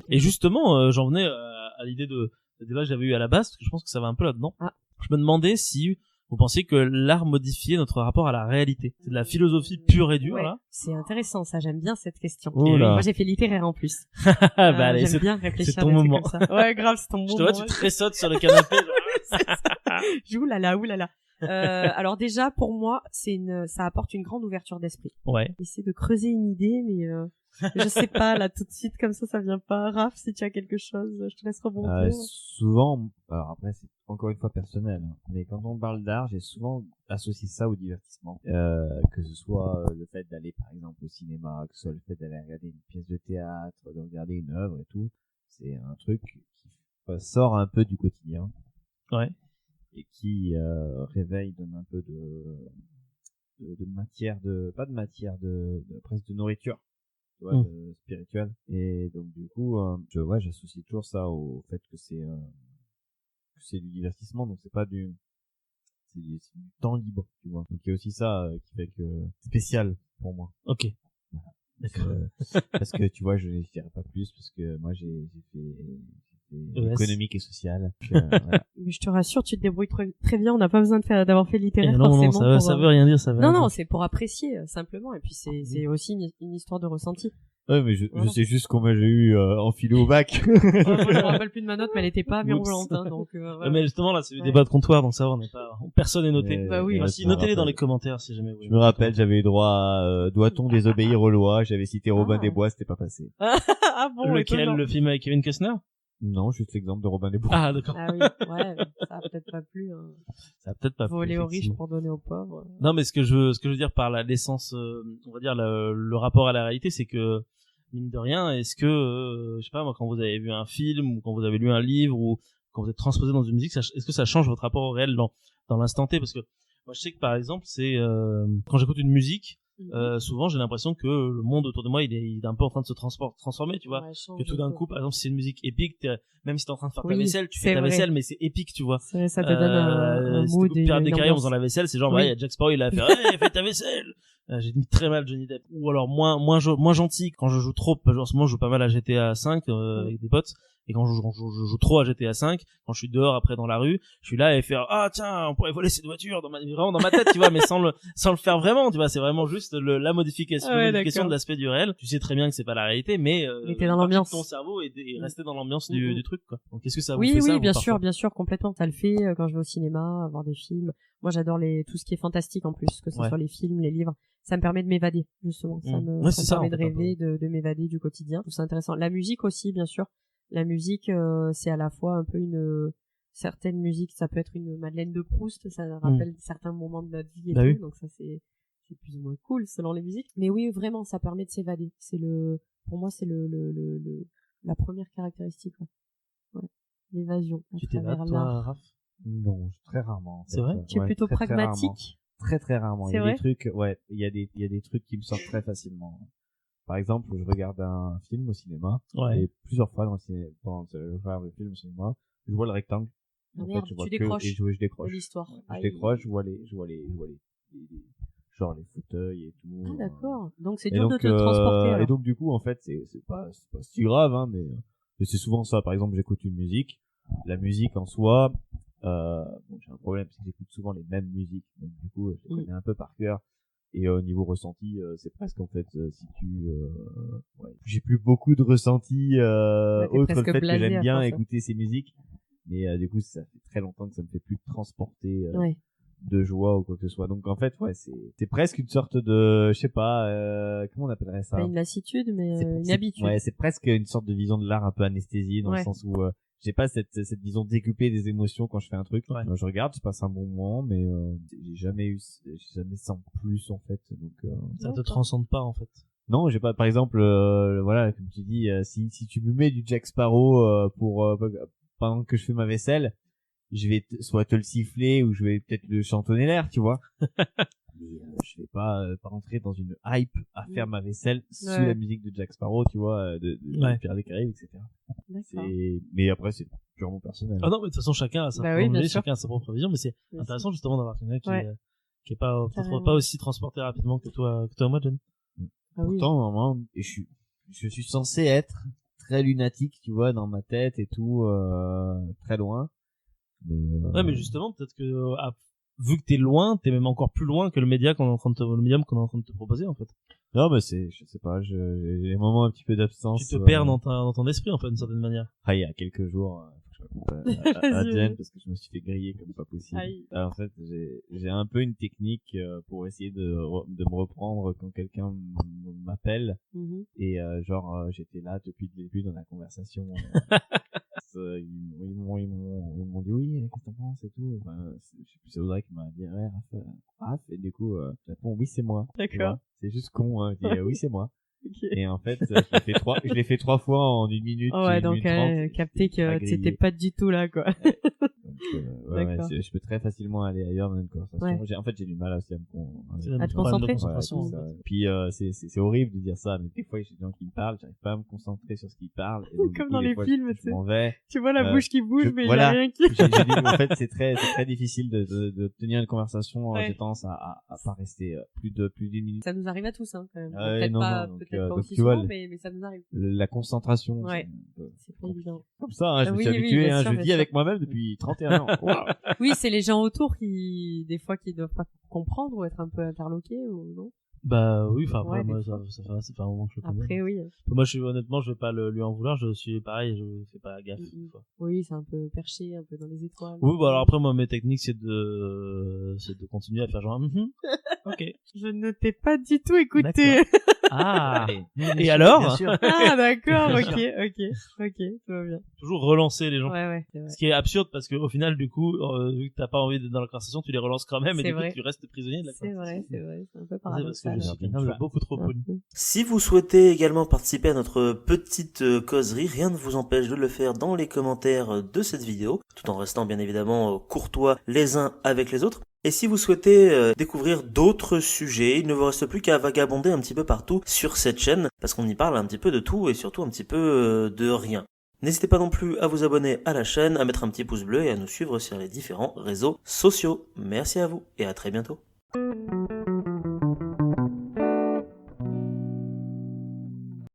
Et justement, j'en venais à l'idée de débat que j'avais eu à la base, parce que je pense que ça va un peu là-dedans. Je me demandais si vous pensiez que l'art modifiait notre rapport à la réalité. C'est de la philosophie pure et dure, là. C'est intéressant, ça. J'aime bien cette question. Oula. Moi, j'ai fait littéraire en plus. Allez, j'aime bien réfléchir. C'est ton moment. Comme ça. Ouais, grave, c'est ton moment. Je te vois, tu tressautes sur le canapé. Oulala. Alors déjà, pour moi, ça apporte une grande ouverture d'esprit. Ouais. Essayer de creuser une idée, mais je sais pas, là, tout de suite, comme ça vient pas. Raph, si tu as quelque chose, je te laisse rebondir. Souvent, alors après, c'est encore une fois personnel, hein, mais quand on parle d'art, j'ai souvent associé ça au divertissement. Que ce soit le fait d'aller, par exemple, au cinéma, que ce soit le fait d'aller regarder une pièce de théâtre, de regarder une œuvre et tout. C'est un truc qui sort un peu du quotidien. Ouais. Et qui réveille, donne un peu de matière, pas de matière, presque de nourriture, tu vois, spirituelle. Et donc du coup, j'associe toujours ça au fait que c'est du divertissement, donc c'est du temps libre, tu vois. Donc il y a aussi ça qui fait que spécial pour moi. Ok. Voilà. D'accord. Parce que tu vois, je ne dirais pas plus parce que moi j'ai fait économique et social. Voilà. Mais je te rassure, tu te débrouilles très bien. On n'a pas besoin d'avoir fait littéraire non, forcément. Non, ça veut rien dire, ça veut rien dire. Non, c'est pour apprécier simplement. Et puis c'est aussi une histoire de ressenti. Ouais, mais je sais juste combien j'ai eu en philo au bac. Moi, je me rappelle plus de ma note, mais elle était pas mirobolante, hein, donc. Voilà. Mais justement là, c'est le débat de comptoir, donc ça va, personne n'est noté. Bah oui. Si, notez-les dans les commentaires si jamais vous. Je me rappelle, j'avais eu droit à doit-on désobéir aux lois. J'avais cité Robin des Bois, c'était pas passé. Ah bon. Lequel, le film avec Kevin Costner? Non, juste l'exemple de Robin des Bois. Ah, d'accord. Ah oui, ouais, ça a peut-être pas plu, hein. Ça a peut-être pas plu. Voler aux riches pour donner aux pauvres. Non, mais ce que je veux dire par l'essence, on va dire, le rapport à la réalité, c'est que, mine de rien, est-ce que, je sais pas, moi, quand vous avez vu un film, ou quand vous avez lu un livre, ou quand vous êtes transposé dans une musique, est-ce que ça change votre rapport au réel dans l'instant T? Parce que, moi, je sais que, par exemple, quand j'écoute une musique, souvent j'ai l'impression que le monde autour de moi il est un peu en train de se transformer, tu vois, que tout d'un coup, par exemple, si c'est une musique épique, même si t'es en train de faire ta vaisselle, tu fais ta vaisselle, mais c'est épique, tu vois. C'est vrai, ça te donne un mood et Pirates des Caraïbes en ambiance. faisant la vaisselle, c'est genre il y a Jack Sparrow, il a fait hey, fais ta vaisselle. J'ai mis très mal Johnny Depp. Ou alors moins gentil quand je joue trop, genre en ce moment je joue pas mal à GTA 5 avec des potes. Et quand je joue trop à GTA 5, quand je suis dehors après dans la rue, je suis là et faire tiens, on pourrait voler cette voiture vraiment dans ma tête, tu vois, mais sans le faire vraiment, tu vois, c'est vraiment juste la modification de l'aspect du réel. Tu sais très bien que c'est pas la réalité, mais t'es dans l'ambiance. Ton cerveau et rester dans l'ambiance du truc, quoi. Donc qu'est-ce que ça vous fait? fait ça? Oui, bien sûr, complètement. Ça le fait quand je vais au cinéma, voir des films. Moi, j'adore tout ce qui est fantastique en plus, que ce soit les films, les livres. Ça me permet de m'évader, justement. Ça me permet de rêver, de m'évader du quotidien. C'est intéressant. La musique aussi, bien sûr. La musique, c'est à la fois un peu certaines musiques, ça peut être une Madeleine de Proust, ça rappelle certains moments de notre vie et tout, donc ça c'est plus ou moins cool selon les musiques. Mais oui, vraiment, ça permet de s'évader. Pour moi, c'est la première caractéristique, ouais. L'évasion. Tu t'évades, toi, Raph? Non, très rarement. En fait. C'est vrai? Tu es plutôt pragmatique? Très rarement. C'est vrai? Il y a des trucs qui me sortent très facilement. Par exemple, je regarde un film au cinéma, et plusieurs fois pendant le film au cinéma, je vois le rectangle. En fait, je décroches. Et je décroche. L'histoire. Je décroche, je vois les genre les fauteuils et tout. Ah, d'accord. Donc c'est dur de te transporter. Alors. Et donc du coup, en fait, c'est pas si grave, hein, mais c'est souvent ça. Par exemple, j'écoute une musique. La musique en soi, j'ai un problème parce que j'écoute souvent les mêmes musiques. Donc du coup, je les connais un peu par cœur. Et au niveau ressenti, c'est presque en fait j'ai plus beaucoup de ressenti autre le fait que j'aime bien écouter ces musiques, mais du coup ça fait très longtemps que ça me fait plus transporter de joie ou quoi que ce soit. Donc en fait c'est presque une sorte de je sais pas comment on appellerait ça, pas une lassitude mais une habitude. Ouais, c'est presque une sorte de vision de l'art un peu anesthésiée dans le sens où j'ai pas cette vision décuplée des émotions quand je fais un truc. Je regarde, je passe un bon moment, mais j'ai jamais senti plus en fait. Donc ça te transcende pas en fait. Non, j'ai pas. Par exemple, voilà, comme tu dis, si tu me mets du Jack Sparrow pendant que je fais ma vaisselle, je vais soit te le siffler ou je vais peut-être le chantonner l'air, tu vois. Mais je vais pas rentrer dans une hype à faire ma vaisselle sous la musique de Jack Sparrow, tu vois, de Pirates des Caraïbes, etc. Mais après c'est purement personnel. Ah non, mais de toute façon chacun a sa propre vision, mais c'est intéressant justement d'avoir quelqu'un qui est pas peut-être pas aussi transporté rapidement que toi moi, John. Pourtant, normalement, je suis censé être très lunatique, tu vois, dans ma tête et tout, très loin. Mais, ouais, mais justement, peut-être que vu que t'es loin, t'es même encore plus loin que le médium qu'on est en train de te proposer, en fait. Non, mais je sais pas, j'ai des moments un petit peu d'absence. Tu te perds dans ton esprit, en fait, d'une certaine manière. Ah, il y a quelques jours, je coupe à Jen parce que je me suis fait griller comme pas possible. Alors, en fait, j'ai un peu une technique pour essayer de me reprendre quand quelqu'un m'appelle. Et genre, j'étais là depuis le début dans la conversation. Ils m'ont dit oui, qu'est-ce que t'en penses et tout. Enfin, je sais plus, c'est Audrey qui m'a dit Raph, et du coup, je réponds oui, c'est moi. D'accord. C'est juste con, hein. Je dis oui, c'est moi. Okay. Et en fait, je l'ai fait 3 fois en 1 minute. Oh ouais, donc capté que c'était pas du tout là, quoi. Donc, je peux très facilement aller ailleurs dans une conversation. Ouais. En fait, j'ai du mal aussi à te concentrer. Puis c'est horrible de dire ça, mais des fois, j'ai des gens qui me parlent, j'arrive pas à me concentrer sur ce qu'ils parlent. Et donc, comme dans les films, je m'en vais. Tu vois la bouche qui bouge, mais il y a rien qui... En fait, c'est très difficile de tenir une conversation. J'ai tendance à pas rester plus d'une minute. Ça nous arrive à tous, hein, quand même. Peut-être pas aussi souvent, mais ça nous arrive. La concentration. Ouais. C'est pas évident. Comme ça, hein, je me suis habitué, hein, je vis avec moi-même depuis 31 ans. Wow. Oui, c'est les gens autour des fois, qui doivent pas comprendre ou être un peu interloqués, ou non? Bah oui, enfin après moi ça fait un moment que je le connais. Après oui. Moi honnêtement je vais pas lui en vouloir, je suis pareil, je fais pas gaffe. Oui, c'est un peu perché, un peu dans les étoiles. Oui, bah alors après moi mes techniques c'est de continuer à faire genre OK. Je ne t'ai pas du tout écouté. Ah. Et alors? Bien sûr. Ah d'accord, OK, tout va bien. Toujours relancer les gens. Ouais, c'est vrai. Ce qui est absurde parce que au final du coup vu que t'as pas envie d'être dans la conversation, tu les relances quand même et du coup tu restes prisonnier de la conversation. C'est vrai, c'est un peu paradoxal. Beaucoup trop poli. Si vous souhaitez également participer à notre petite causerie, rien ne vous empêche de le faire dans les commentaires de cette vidéo, tout en restant bien évidemment courtois les uns avec les autres. Et si vous souhaitez découvrir d'autres sujets, il ne vous reste plus qu'à vagabonder un petit peu partout sur cette chaîne, parce qu'on y parle un petit peu de tout et surtout un petit peu de rien. N'hésitez pas non plus à vous abonner à la chaîne, à mettre un petit pouce bleu et à nous suivre sur les différents réseaux sociaux. Merci à vous et à très bientôt.